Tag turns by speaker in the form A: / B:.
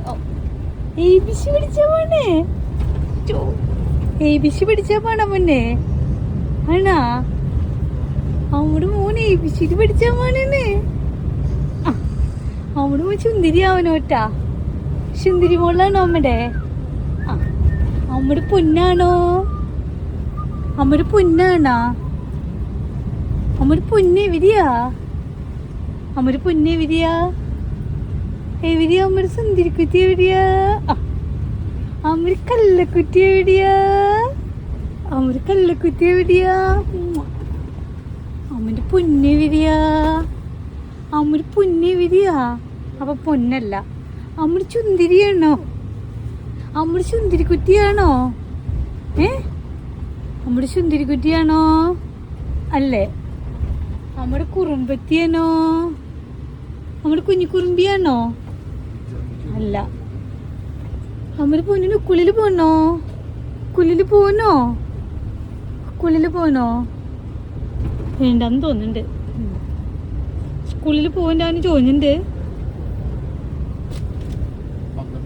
A: ABC പിടിച്ച മോനെ, ABC പിടിച്ച പോണ മോനെ ആണാ? അവിടെ മോൻ ABC പിടിച്ച മോനെ. അവിടെ മോൻ സുന്ദരി ആവനോട്ടാ. സുന്ദരി മോളാണോ അമ്മടെ? അമ്മയുടെ പൊന്നാണോ? അമ്മയുടെ പൊന്നാണാ? അമ്മയുടെ പൊന്നെ എവിടെയാ? അമ്മയുടെ പൊന്നെ എവിടെയാ? എവിടെയാ അമ്മയുടെ സുന്ദരിക്കുറ്റി? എവിടെയാ അമ്മയുടെ കള്ളക്കുറ്റി? എവിടെയാ അമ്മയുടെ കള്ളക്കുറ്റി? എവിടെയാ അമ്മയുടെ പൊന്നെ? എവിടെയാ അമ്മയുടെ പൊന്നെ? എവിടെയാ? അപ്പൊ പൊന്നല്ല, അമ്മയുടെ ചുന്ദരിയാണോ? അമ്മയുടെ സുന്ദരിക്കുറ്റിയാണോ? അമ്മയുടെ സുന്ദരിക്കുറ്റിയാണോ? അല്ലേ? നമ്മുടെ കുറുമ്പത്തിയാണോ? നമ്മുടെ കുഞ്ഞു കുറുമ്പിയാണോ? അല്ല. നമ്മുടെ പൊന്നിന് കുളിൽ പോണോ? കുളിൽ പോണോ? കുളിൽ പോണോ? വേണ്ടെന്ന് തോന്നുന്നുണ്ട്. സ്കൂളിൽ പോകണ്ടാന്ന് ചോദിച്ചിട്ടുണ്ട്.